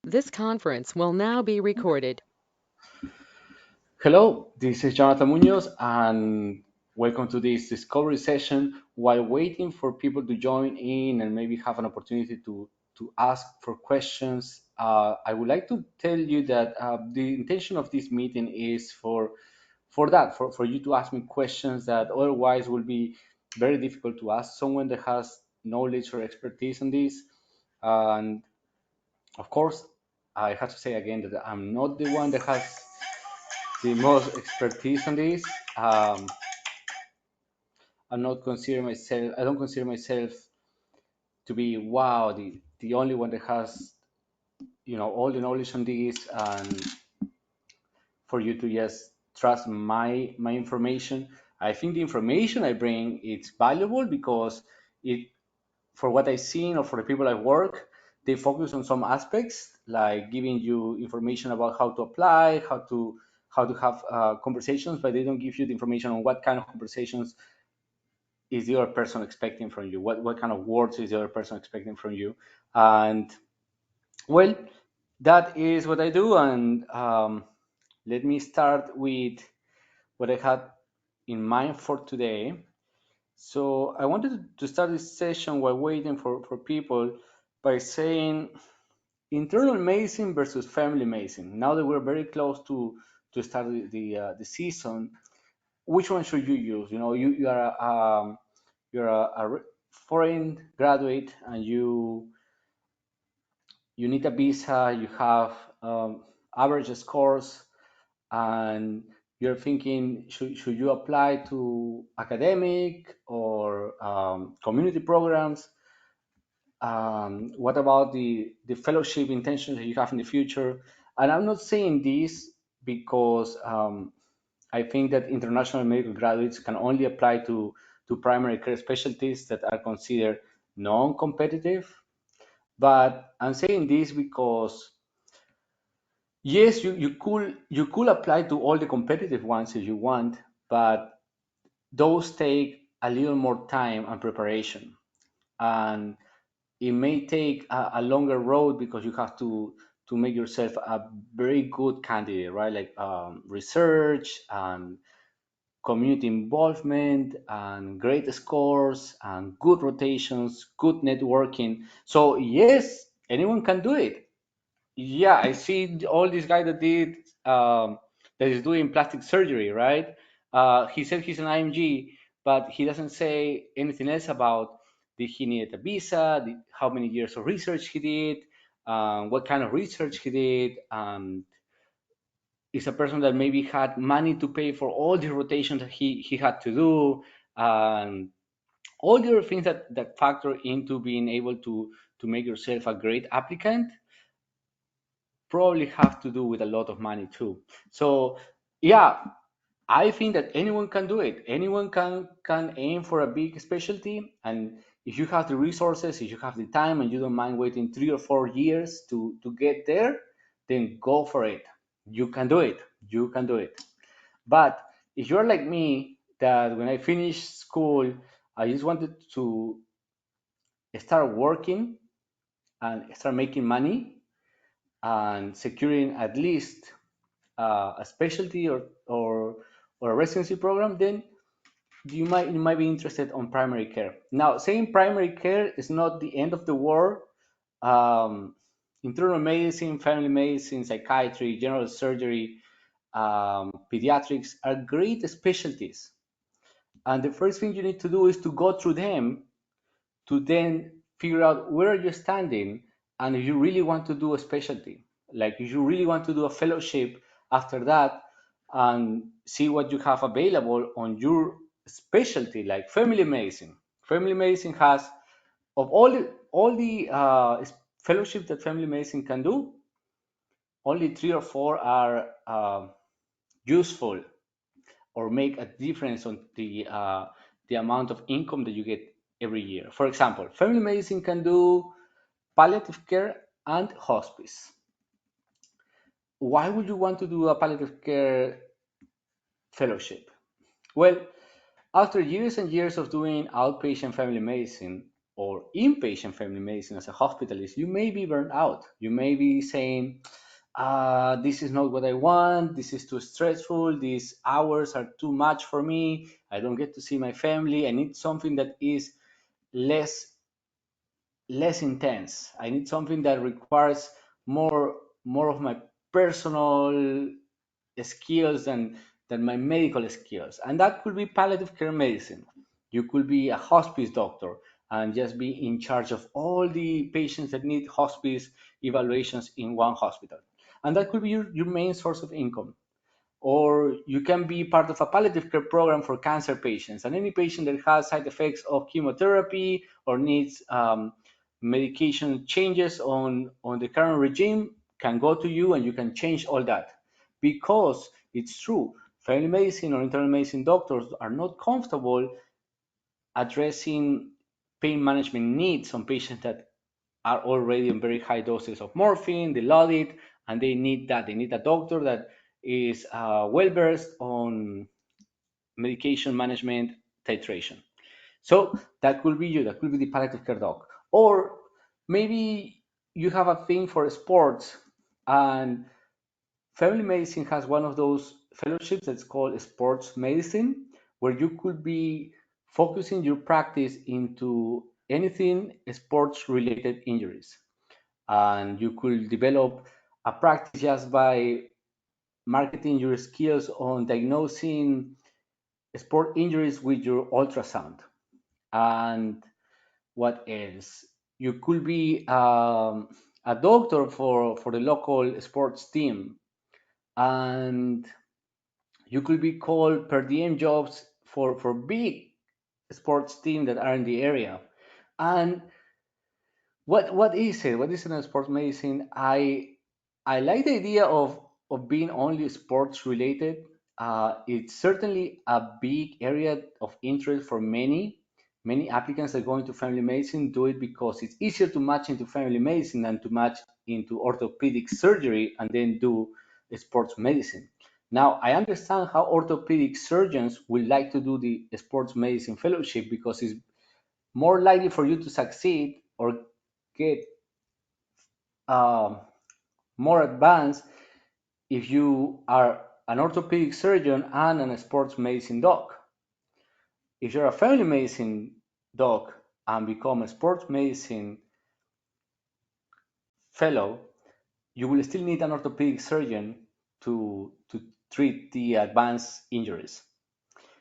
This conference will now be recorded. Hello, this is Jonathan Munoz, and welcome to this discovery session. While waiting for people to join in and maybe have an opportunity to ask for questions, I would like to tell you that the intention of this meeting is for you to ask me questions that otherwise will be very difficult to ask someone that has knowledge or expertise on this. And of course, I have to say again that I'm not the one that has the most expertise on this. I don't consider myself to be wow the only one that has all the knowledge on this, and for you to just trust my information. I think the information I bring it's valuable because it for what I've seen or for the people I work, they focus on some aspects like giving you information about how to apply, how to have conversations, but they don't give you the information on what kind of conversations is the other person expecting from you, what kind of words is the other person expecting from you. And well, that is what I do. And let me start with what I had in mind for today. So I wanted to start this session while waiting for people by saying internal medicine versus family medicine. Now that we're very close to start the season, which one should you use? You are a foreign graduate and you need a visa. You have average scores, and you're thinking should you apply to academic or community programs. What about the fellowship intentions that you have in the future? And I'm not saying this because I think that international medical graduates can only apply to primary care specialties that are considered non-competitive. But I'm saying this because yes, you could apply to all the competitive ones if you want, but those take a little more time and preparation. And it may take a longer road because you have to make yourself a very good candidate, right? Like research and community involvement and great scores and good rotations, good networking. So yes, anyone can do it. Yeah, I see all these guys that did that is doing plastic surgery, right? He said he's an IMG, but he doesn't say anything else about did he need a visa, how many years of research he did, what kind of research he did. Is a person that maybe had money to pay for all the rotations that he had to do, and all the other things that factor into being able to make yourself a great applicant probably have to do with a lot of money too. So yeah, I think that anyone can do it. Anyone can aim for a big specialty, and if you have the resources, if you have the time, and you don't mind waiting 3 or 4 years to get there, then go for it. You can do it. You can do it. But if you're like me, that when I finished school, I just wanted to start working and start making money and securing at least a specialty or a residency program, then you might be interested on primary care. Now, saying primary care is not the end of the world. Um, Internal medicine, family medicine, psychiatry, general surgery, pediatrics are great specialties. And the first thing you need to do is to go through them to then figure out where you're standing and if you really want to do a specialty, like if you really want to do a fellowship after that and see what you have available on your specialty, like family medicine. Family medicine has of all the fellowship that family medicine can do, only 3 or 4 are useful or make a difference on the amount of income that you get every year. For example, family medicine can do palliative care and hospice. Why would you want to do a palliative care fellowship? Well, after years and years of doing outpatient family medicine, or inpatient family medicine as a hospitalist, you may be burned out. You may be saying, this is not what I want. This is too stressful. These hours are too much for me. I don't get to see my family. I need something that is less less intense. I need something that requires more of my personal skills than my medical skills. And that could be palliative care medicine. You could be a hospice doctor and just be in charge of all the patients that need hospice evaluations in one hospital. And that could be your main source of income. Or you can be part of a palliative care program for cancer patients. And any patient that has side effects of chemotherapy or needs medication changes on the current regime can go to you and you can change all that. Because it's true, family medicine or internal medicine doctors are not comfortable addressing pain management needs on patients that are already on very high doses of morphine, they love it, and they need that. They need a doctor that is well versed on medication management titration. So that could be you, that could be the palliative care doc. Or maybe you have a thing for sports, and family medicine has one of those fellowships that's called sports medicine, where you could be focusing your practice into anything sports related injuries. And you could develop a practice just by marketing your skills on diagnosing sport injuries with your ultrasound. And what else? You could be a doctor for the local sports team, and you could be called per diem jobs for big sports team that are in the area. And what is it? What is it in sports medicine? I like the idea of being only sports related. It's certainly a big area of interest for many applicants that go into family medicine do it because it's easier to match into family medicine than to match into orthopedic surgery and then do sports medicine. Now, I understand how orthopedic surgeons would like to do the sports medicine fellowship because it's more likely for you to succeed or get um, more advanced if you are an orthopedic surgeon and a sports medicine doc. If you're a family medicine doc and become a sports medicine fellow, you will still need an orthopedic surgeon to treat the advanced injuries.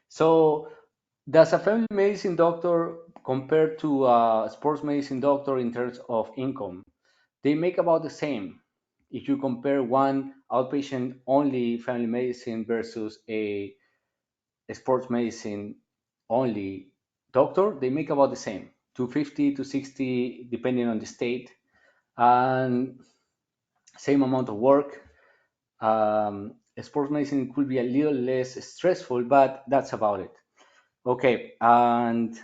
So, does a family medicine doctor compare to a sports medicine doctor in terms of income? They make about the same. If you compare one outpatient only family medicine versus a sports medicine only doctor, they make about the same, 250 to 60 depending on the state, and same amount of work. Sports medicine could be a little less stressful, but that's about it. Okay, and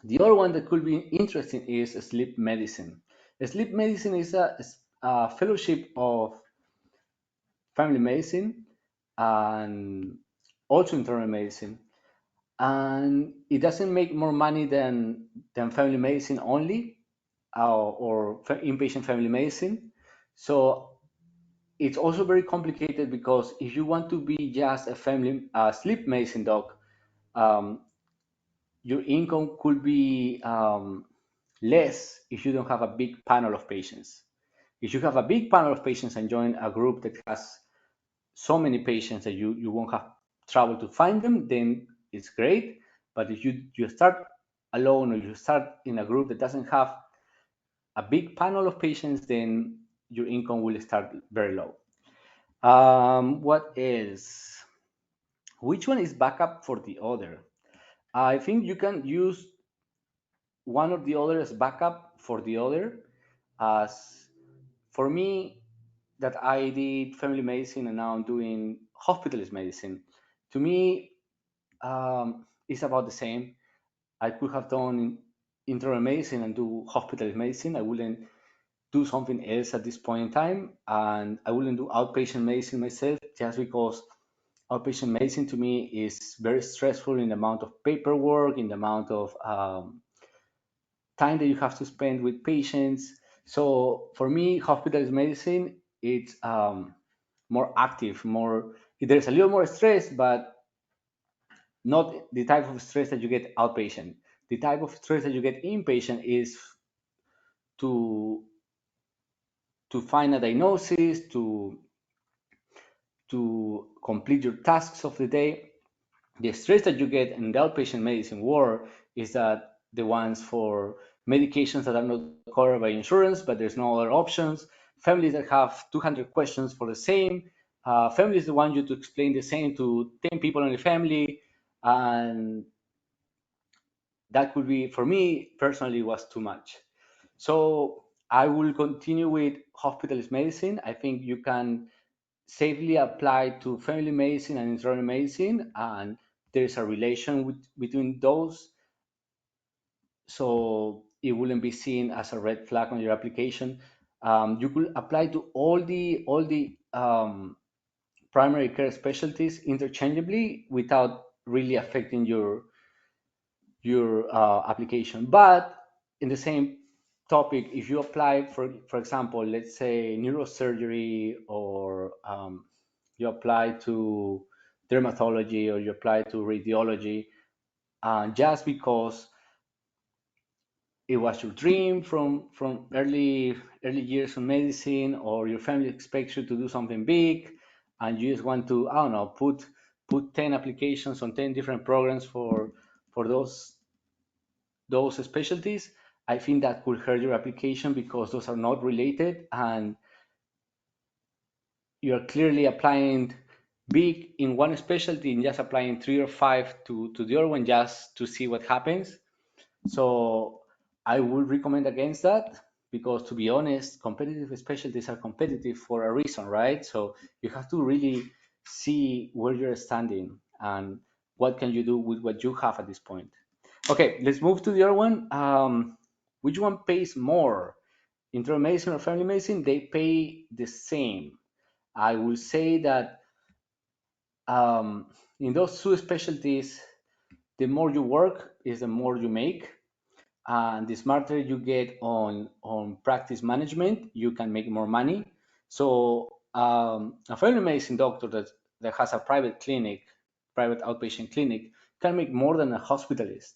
the other one that could be interesting is sleep medicine. Sleep medicine is a fellowship of family medicine and also internal medicine, and it doesn't make more money than family medicine only or inpatient family medicine. So it's also very complicated because if you want to be just a family sleep medicine doc, um, your income could be less if you don't have a big panel of patients. If you have a big panel of patients and join a group that has so many patients that you won't have trouble to find them, then it's great. But if you start alone or you start in a group that doesn't have a big panel of patients, then your income will start very low. What else? Which one is backup for the other? I think you can use one or the other as backup for the other. As for me, that I did family medicine and now I'm doing hospitalist medicine. To me, it's about the same. I could have done internal medicine and do hospitalist medicine. I wouldn't do something else at this point in time, and I wouldn't do outpatient medicine myself just because outpatient medicine to me is very stressful in the amount of paperwork, in the amount of time that you have to spend with patients. So for me, hospitalist medicine, it's more active, more, there's a little more stress, but not the type of stress that you get outpatient. The type of stress that you get inpatient is to find a diagnosis, to complete your tasks of the day. The stress that you get in the outpatient medicine world is that the ones for medications that are not covered by insurance, but there's no other options. Families that have 200 questions for the same. Families that want you to explain the same to 10 people in the family. And that could be, for me personally, was too much. So I will continue with hospitalist medicine. I think you can safely apply to family medicine and internal medicine, and there's a relation between those, so it wouldn't be seen as a red flag on your application. You could apply to all the primary care specialties interchangeably without really affecting your application. But in the same topic, if you apply for example, let's say neurosurgery, or you apply to dermatology, or you apply to radiology, just because it was your dream from early years of medicine, or your family expects you to do something big, and you just want to, I don't know, put 10 applications on 10 different programs for those specialties. I think that could hurt your application, because those are not related, and you're clearly applying big in one specialty and just applying three or five to the other one, just to see what happens. So I would recommend against that, because, to be honest, competitive specialties are competitive for a reason, right? So you have to really see where you're standing and what can you do with what you have at this point. Okay, let's move to the other one. Which one pays more, internal medicine or family medicine? They pay the same. I will say that in those two specialties, the more you work is the more you make, and the smarter you get on practice management, you can make more money. So a family medicine doctor that has a private clinic, private outpatient clinic, can make more than a hospitalist.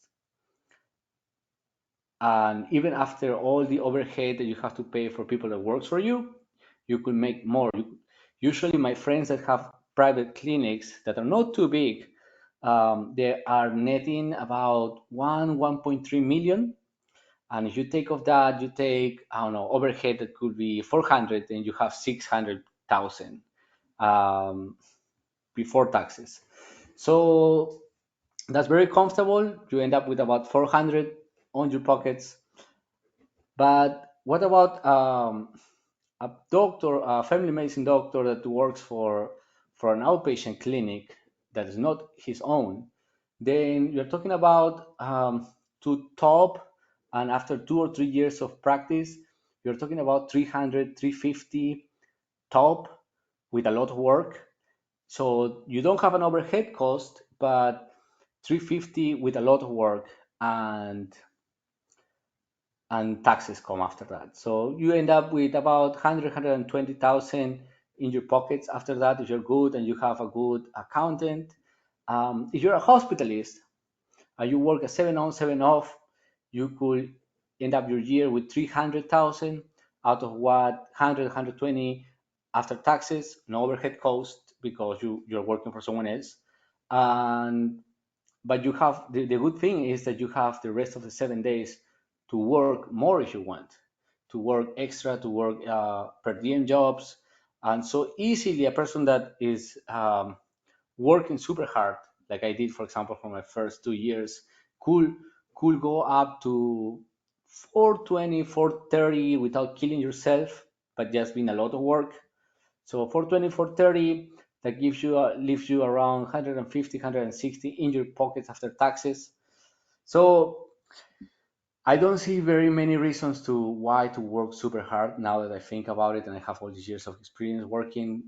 And even after all the overhead that you have to pay for people that works for you, you could make more. Usually my friends that have private clinics that are not too big, they are netting about 1.3 million. And if you take of that, you take, I don't know, overhead that could be 400, and you have 600,000 um, before taxes. So that's very comfortable. You end up with about 400 on your pockets. But what about a doctor, a family medicine doctor that works for an outpatient clinic that is not his own? Then you're talking about to top, and after 2 or 3 years of practice, you're talking about 300, 350 top with a lot of work. So you don't have an overhead cost, but 350 with a lot of work, and taxes come after that. So you end up with about 120,000 in your pockets after that, if you're good and you have a good accountant. If you're a hospitalist and you work a 7 on, 7 off, you could end up your year with 300,000, out of what 100, 120 after taxes, no overhead cost, because you're working for someone else. And but you have the good thing is that you have the rest of the 7 days to work more if you want, to work extra, to work per diem jobs. And so easily a person that is working super hard, like I did, for example, for my first 2 years, could could go up to 420, 430 without killing yourself, but just being a lot of work. So 420, 430, that gives you leaves you around 150, 160 in your pockets after taxes. So I don't see very many reasons to why to work super hard, now that I think about it and I have all these years of experience working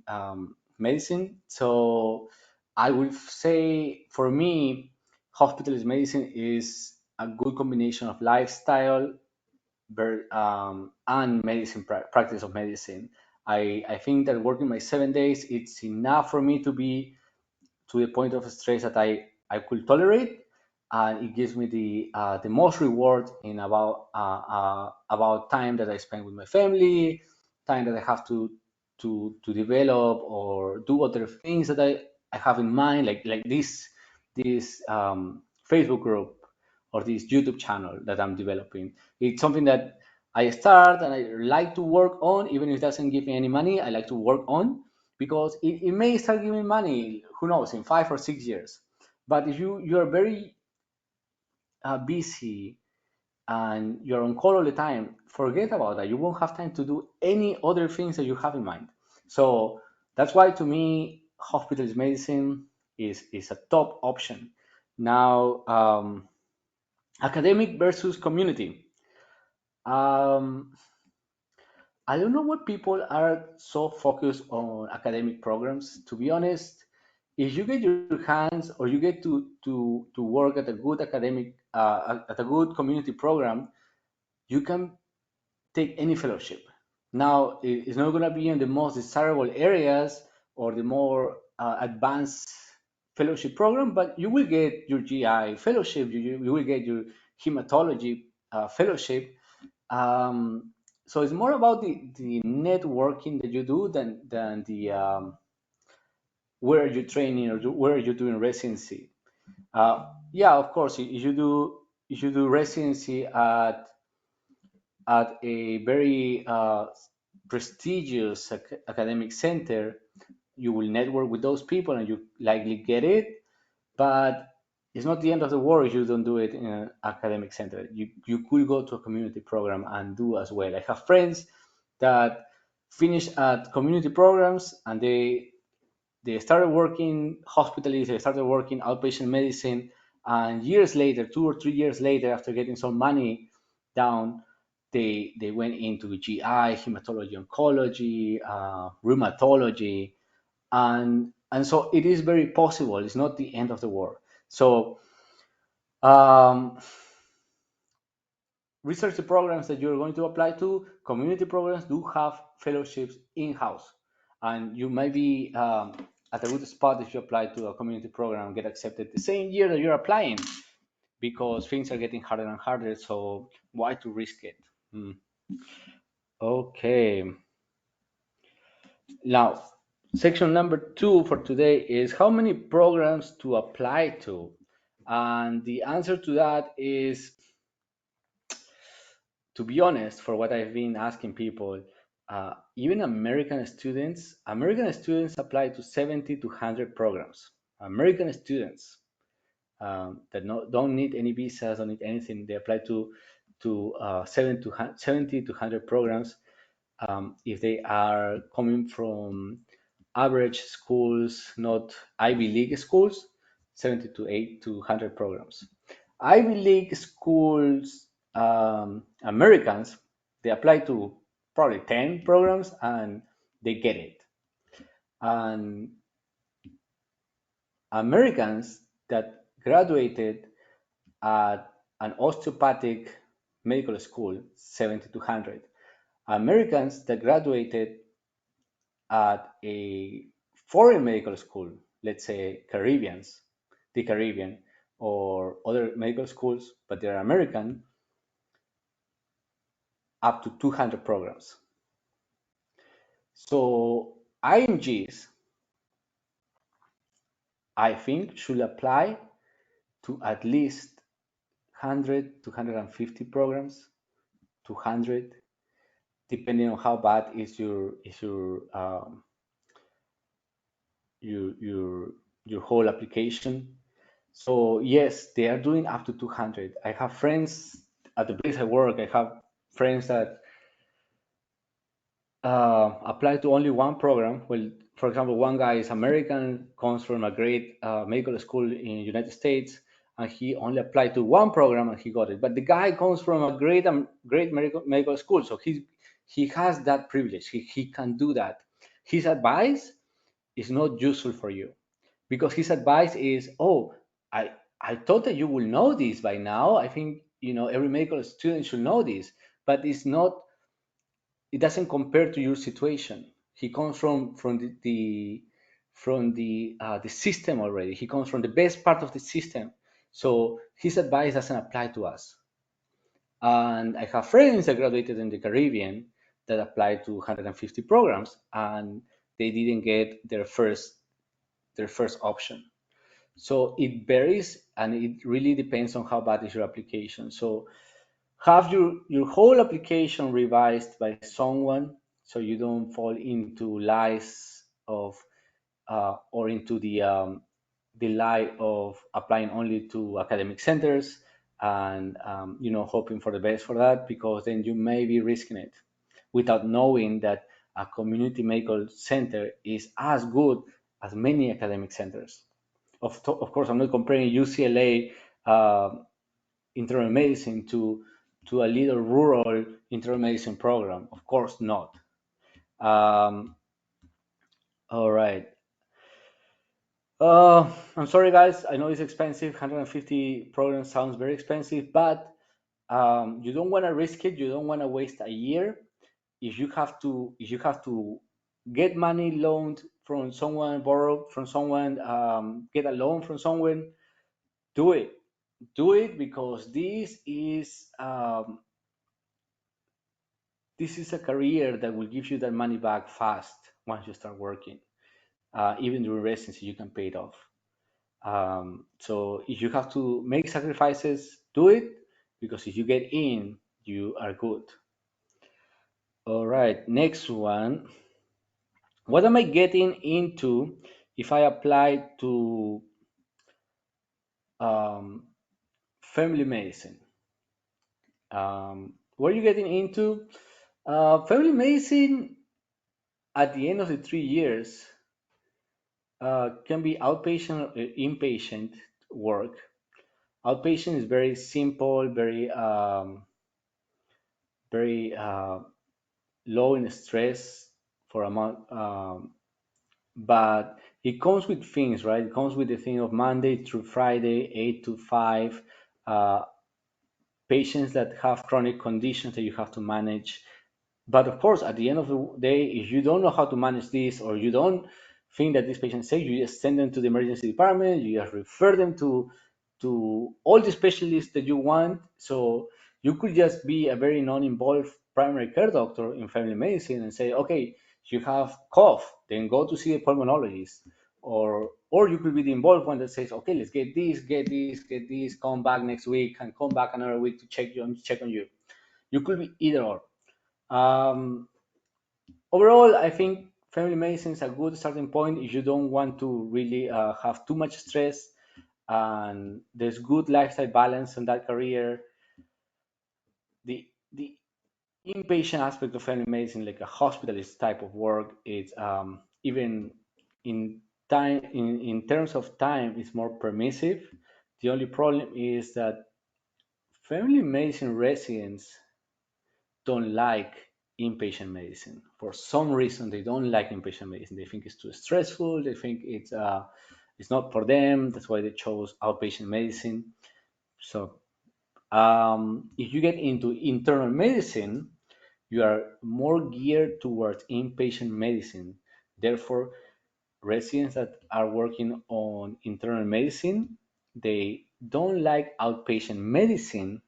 medicine. So I would say, for me, hospitalist medicine is a good combination of lifestyle and medicine practice of medicine. I think that working my 7 days, it's enough for me to be to the point of stress that I could tolerate, and it gives me the most reward in about time that I spend with my family, time that I have to develop or do other things that I have in mind, like this Facebook group or this YouTube channel that I'm developing. It's something that I start and I like to work on, even if it doesn't give me any money. I like to work on because it may start giving money, who knows, in 5 or 6 years. But if you are very busy and you're on call all the time, forget about that. You won't have time to do any other things that you have in mind. So that's why, to me, hospitalist medicine is a top option. Now, academic versus community. Um, I don't know why people are so focused on academic programs. To be honest, if you get your hands or you get to work at a good academic at a good community program, you can take any fellowship. Now, it's not going to be in the most desirable areas or the more advanced fellowship program, but you will get your GI fellowship, you will get your hematology fellowship. Um, so it's more about the networking that you do than the where you're training or where you're doing residency. Yeah, of course, if you do residency at a very prestigious academic center, you will network with those people and you likely get it. But it's not the end of the world if you don't do it in an academic center. You could go to a community program and do as well. I have friends that finish at community programs and they started working hospitals, they started working outpatient medicine, and years later, 2 or 3 years later, after getting some money down, they went into GI, hematology, oncology, rheumatology, and so it is very possible. It's not the end of the world. So um, research programs that you're going to apply to, community programs do have fellowships in-house. And you might be at a good spot if you apply to a community program and get accepted the same year that you're applying because things are getting harder and harder. So why to risk it? Hmm. Okay. Now, section number 2 for today is how many programs to apply to. And the answer to that is, to be honest, for what I've been asking people, even American students apply to 70 to 100 programs. American students that don't need any visas, don't need anything, they apply to 70 to 100 programs if they are coming from average schools, not Ivy League schools, 70 to 8 to 100 programs. Ivy League schools, Americans, they apply to probably 10 programs and they get it. And Americans that graduated at an osteopathic medical school, 70 to 100. Americans that graduated at a foreign medical school, let's say the Caribbean, or other medical schools, but they're American, up to 200 programs. So IMGs, I think, should apply to at least 100 to 150 programs, 200, depending on how bad is your whole application. So yes, they are doing up to 200. I have friends at the place I work. I have friends that apply to only one program. Well, for example, one guy is American, comes from a great medical school in the United States, and he only applied to one program and he got it. But the guy comes from a great medical school, so he has that privilege. He can do that. His advice is not useful for you because his advice is, oh, I thought that you will know this by now. I think every medical student should know this. but it doesn't compare to your situation. He comes from the system already. He comes from the best part of the system, so his advice doesn't apply to us. And I have friends that graduated in the Caribbean that applied to 150 programs, and they didn't get their first option. So it varies, and it really depends on how bad is your application. So have your whole application revised by someone, so you don't fall into lies of or into the lie of applying only to academic centers, and hoping for the best for that, because then you may be risking it without knowing that a community medical center is as good as many academic centers. Of course, I'm not comparing UCLA internal medicine to a little rural internal medicine program. Of course not. Um, all right. I'm sorry, guys. I know it's expensive. 150 program sounds very expensive, but you don't want to risk it. You don't want to waste a year. If you have to get money loaned from someone, borrow from someone, get a loan from someone, do it. Do it, because this is a career that will give you that money back fast once you start working. Even during residency, you can pay it off. So if you have to make sacrifices, do it, because if you get in, you are good. All right, next one. What am I getting into if I apply to um, family medicine? What are you getting into? Family medicine at the end of the 3 years can be outpatient or inpatient work. Outpatient is very simple, very low in stress for amount, but it comes with things, right? It comes with the thing of Monday through Friday, 8 to 5. Uh, Patients that have chronic conditions that you have to manage. But of course, at the end of the day, if you don't know how to manage this, or you don't think that this patient is safe, you just send them to the emergency department. You just refer them to all the specialists that you want. So you could just be a very non-involved primary care doctor in family medicine and say, okay, you have cough, then go to see a pulmonologist. Or you could be the involved one that says, okay, let's get this, get this, get this, come back next week, and come back another week to check on you. You could be either or. Um, Overall, I think family medicine is a good starting point if you don't want to really have too much stress, and there's good lifestyle balance in that career. The inpatient aspect of family medicine, like a hospitalist type of work, it's even in in terms of time, it's more permissive. The only problem is that family medicine residents don't like inpatient medicine. For some reason, they don't like inpatient medicine. They think it's too stressful. They think it's not for them. That's why they chose outpatient medicine. So if you get into internal medicine, you are more geared towards inpatient medicine. Therefore, residents that are working on internal medicine, they don't like outpatient medicine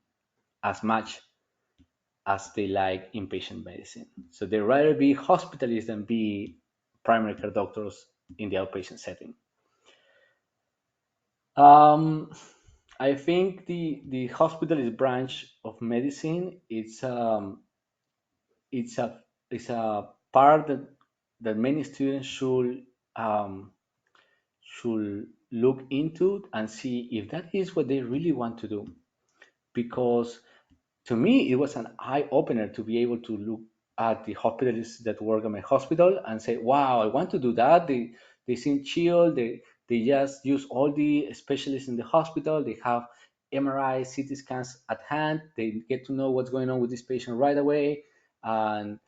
as much as they like inpatient medicine. So they rather be hospitalists than be primary care doctors in the outpatient setting. Um, I think the hospitalist branch of medicine, it's a it's a part that many students should look into and see if that is what they really want to do, because to me, it was an eye opener to be able to look at the hospitalists that work at my hospital and say, "Wow, I want to do that." They seem chill. They just use all the specialists in the hospital. They have MRI, CT scans at hand. They get to know what's going on with this patient right away. And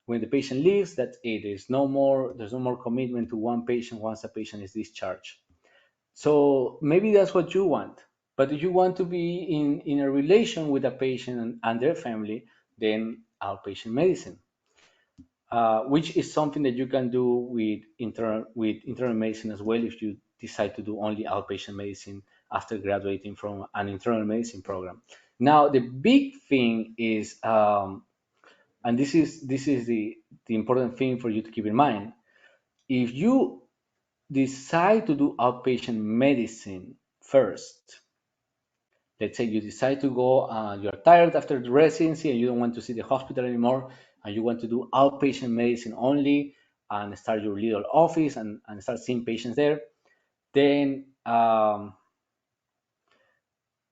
when the patient leaves, that's it. There's no more commitment to one patient once a patient is discharged. So maybe that's what you want. But if you want to be in a relation with a patient and their family, than outpatient medicine, which is something that you can do with internal medicine as well if you decide to do only outpatient medicine after graduating from an internal medicine program. Now, the big thing is, and this is the important thing for you to keep in mind. If you decide to do outpatient medicine first, let's say you decide to go, you're tired after the residency and you don't want to see the hospital anymore, and you want to do outpatient medicine only and start your little office and start seeing patients there, then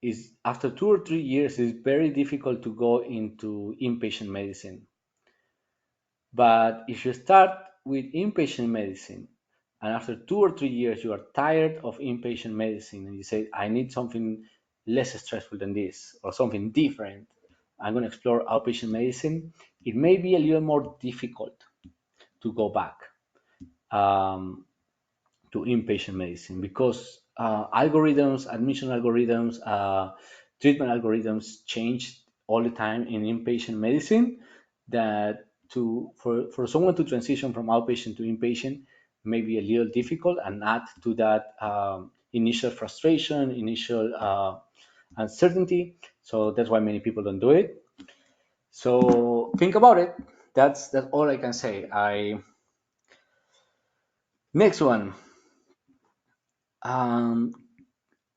is after 2 or 3 years, it's very difficult to go into inpatient medicine. But if you start with inpatient medicine and after 2 or 3 years you are tired of inpatient medicine and you say, I need something less stressful than this or something different, I'm going to explore outpatient medicine, it may be a little more difficult to go back. Um, to inpatient medicine because algorithms, admission algorithms, treatment algorithms change all the time in inpatient medicine. That for someone to transition from outpatient to inpatient may be a little difficult and add to that initial frustration, initial uncertainty. So that's why many people don't do it. So think about it. That's all I can say. I Next one. Um,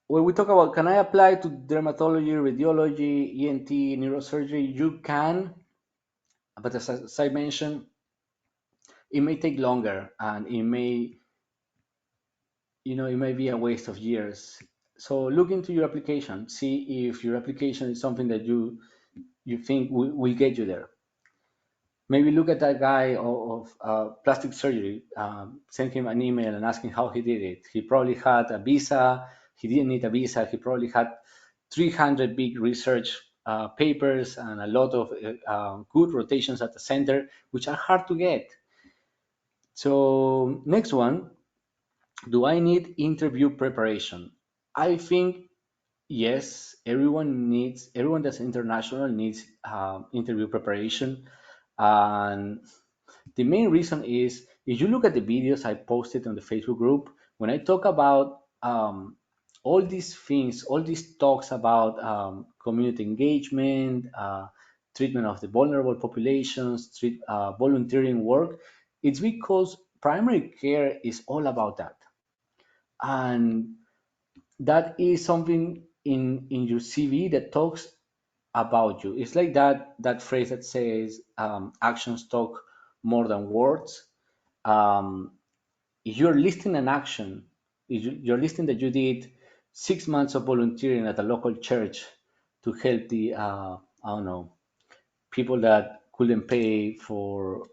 when we talk about can I apply to dermatology, radiology, ENT, neurosurgery, you can, but as I mentioned, it may take longer and it may be a waste of years. So look into your application, see if your application is something that you think will get you there. Maybe look at that guy of plastic surgery. Send him an email and ask him how he did it. He probably had a visa. He didn't need a visa. He probably had 300 big research papers and a lot of good rotations at the center, which are hard to get. So next one, do I need interview preparation? I think yes. Everyone that's international needs interview preparation, and the main reason is if you look at the videos I posted on the Facebook group, when I talk about all these things, all these talks about community engagement, treatment of the vulnerable populations, volunteering work, it's because primary care is all about that. And that is something in your CV that talks about you. It's like that phrase that says actions talk more than words. Um, if you're listing an action, if you're listing that you did 6 months of volunteering at a local church to help the I don't know, people that couldn't pay for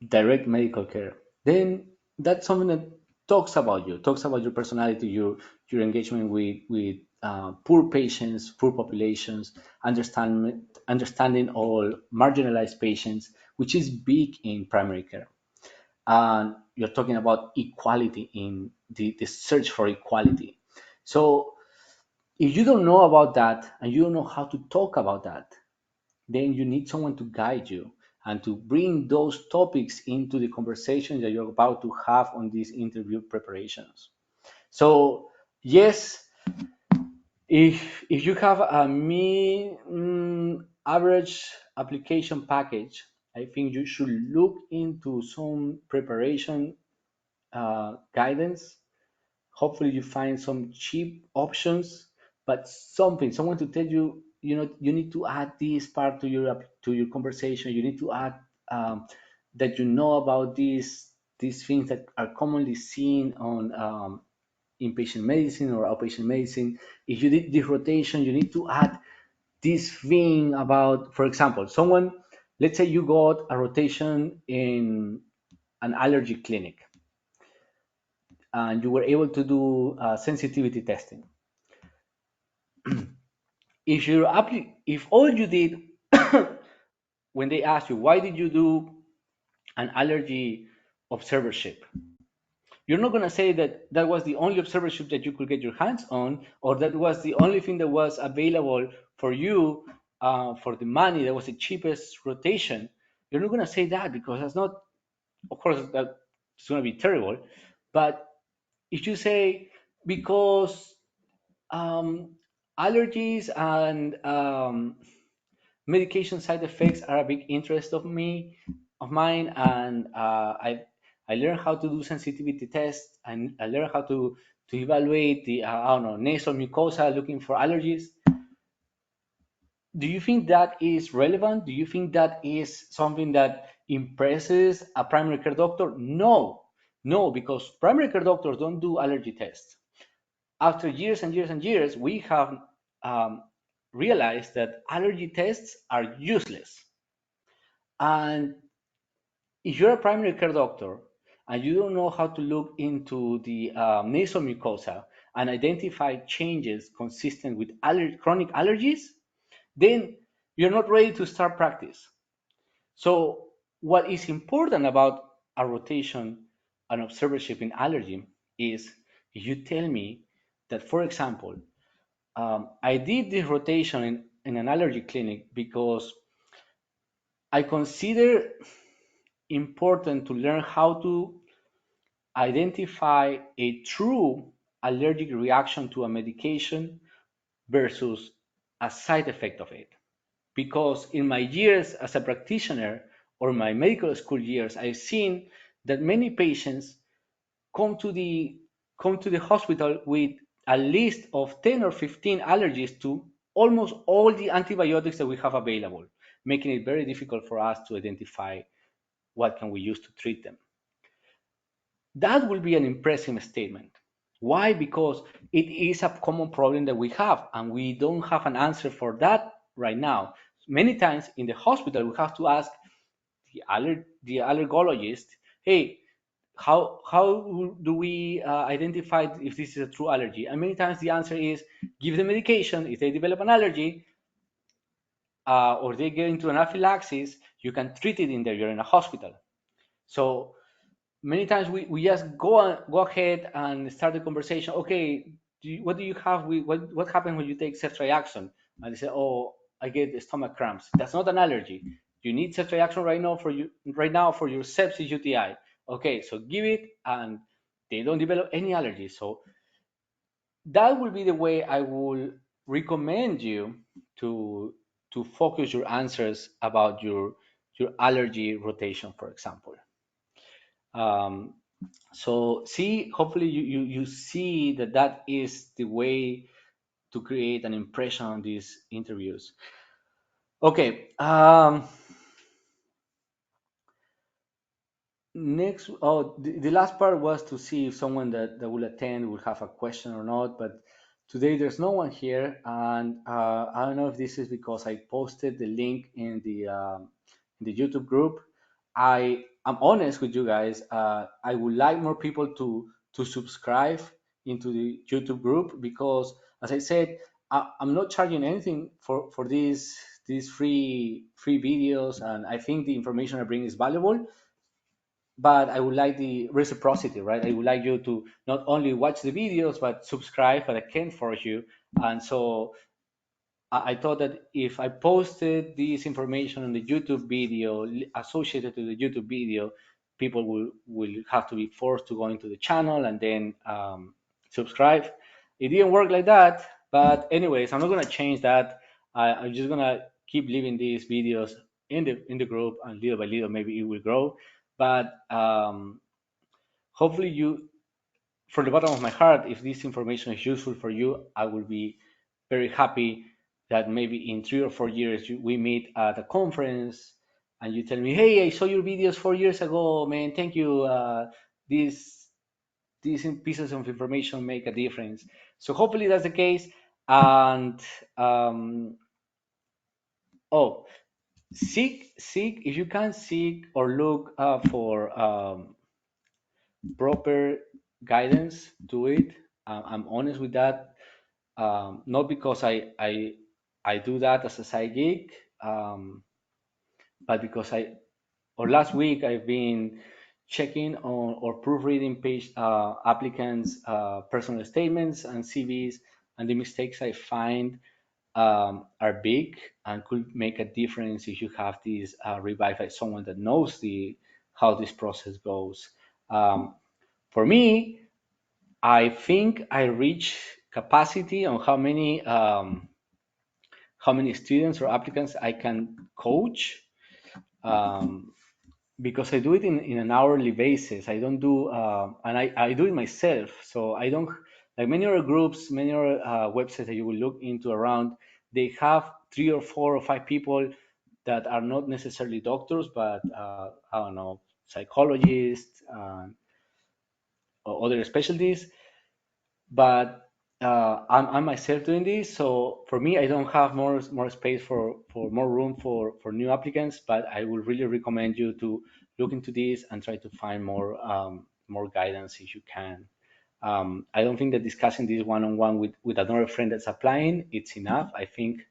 direct medical care, then that's something that talks about your personality, your engagement with poor patients, poor populations, understanding all marginalized patients, which is big in primary care. And you're talking about equality in the search for equality. So if you don't know about that and you don't know how to talk about that, then you need someone to guide you and to bring those topics into the conversation that you're about to have on these interview preparations. So yes, if you have a average application package, I think you should look into some preparation guidance. Hopefully you find some cheap options, but someone to tell you, you need to add this part to your conversation. You need to add that you know about these things that are commonly seen on inpatient medicine or outpatient medicine. If you did this rotation, you need to add this thing about, for example, let's say you got a rotation in an allergy clinic and you were able to do sensitivity testing. If all you did when they asked you why did you do an allergy observership, you're not going to say that that was the only observership that you could get your hands on, or that was the only thing that was available for you for the money that was the cheapest rotation, you're not going to say that because that's not, of course, that's going to be terrible. But if you say because um, allergies and medication side effects are a big interest of mine, and I learned how to do sensitivity tests, and I learned how to evaluate the I don't know, nasal mucosa looking for allergies. Do you think that is relevant? Do you think that is something that impresses a primary care doctor? No, no, because primary care doctors don't do allergy tests. After years and years and years, we have um, realized that allergy tests are useless. And if you're a primary care doctor and you don't know how to look into the nasal mucosa and identify changes consistent with chronic allergies, then you're not ready to start practice. So, what is important about a rotation and observership in allergy is if you tell me that, for example, I did this rotation in an allergy clinic because I consider important to learn how to identify a true allergic reaction to a medication versus a side effect of it. Because in my years as a practitioner or my medical school years, I've seen that many patients come to the come to the hospital with a list of 10 or 15 allergies to almost all the antibiotics that we have available, making it very difficult for us to identify what can we use to treat them. That will be an impressive statement. Why? Because it is a common problem that we have, and we don't have an answer for that right now. Many times in the hospital, we have to ask the allergologist, hey, how do we identify if this is a true allergy? And many times the answer is give the medication. If they develop an allergy or they get into anaphylaxis, you can treat it in there. You're in a hospital. So many times we just go ahead and start the conversation. Okay, what do you have? What happens when you take ceftriaxone? And they say, oh, I get stomach cramps. That's not an allergy. You need ceftriaxone right now for your sepsis UTI. Okay, so give it, and they don't develop any allergies. So that will be the way I will recommend you to focus your answers about your allergy rotation, for example. Um, so see, hopefully you see that that is the way to create an impression on these interviews. Okay. Next, oh, the last part was to see if someone that will attend will have a question or not. But today there's no one here, and I don't know if this is because I posted the link in the YouTube group. I'm honest with you guys. I would like more people to subscribe into the YouTube group because, as I said, I'm not charging anything for these free videos, and I think the information I bring is valuable, but I would like the reciprocity, right? I would like you to not only watch the videos but subscribe, but I can't force you. And so I thought that if I posted this information on the YouTube video associated to the YouTube video, people will have to be forced to go into the channel and then subscribe. It didn't work like that, but anyways, I'm not gonna change that. I'm just gonna keep leaving these videos in the group, and little by little, maybe it will grow. But hopefully, you, from the bottom of my heart, if this information is useful for you, I will be very happy that maybe in 3 or 4 years we meet at a conference and you tell me, "Hey, I saw your videos 4 years ago, man. Thank you. These these pieces of information make a difference." So hopefully that's the case. And oh, seek if you can seek or look for proper guidance to it. I'm honest with that. Not because I do that as a side gig, but because or last week I've been checking on or proofreading page applicants' personal statements and CVs, and the mistakes I find. are big and could make a difference if you have this revived someone that knows the how this process goes. Um, for me, I think I reach capacity on how many students or applicants I can coach. Um, because I do it in an hourly basis. I don't do, and I do it myself. So I don't, like many other groups, many other websites that you will look into around, they have 3 or 4 or 5 people that are not necessarily doctors, but I don't know, psychologists or other specialties, but I'm myself doing this. So for me, I don't have more space for more room for new applicants. But I would really recommend you to look into this and try to find more guidance if you can. I don't think that discussing this one on one with another friend that's applying it's enough. I think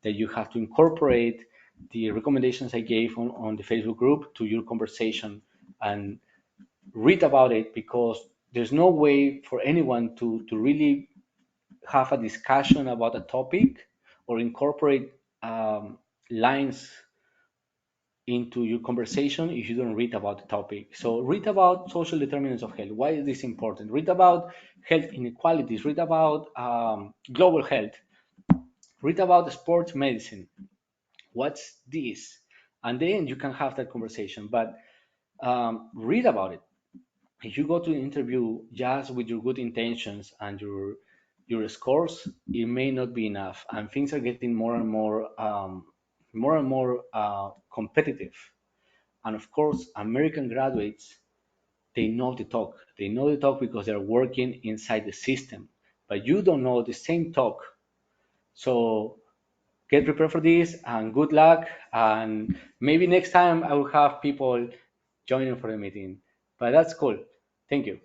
that you have to incorporate the recommendations I gave on the Facebook group to your conversation and read about it because there's no way for anyone to really have a discussion about a topic or incorporate lines into your conversation if you don't read about the topic. So read about social determinants of health. Why is this important? Read about health inequalities. Read about global health. Read about sports medicine. What's this? And then you can have that conversation. But read about it. If you go to an interview just with your good intentions and your scores, it may not be enough, and things are getting more and more competitive. And of course, American graduates they know the talk. They know the talk because they're working inside the system, but you don't know the same talk. So get prepared for this and good luck. And maybe next time I will have people joining for the meeting. But that's cool. Thank you.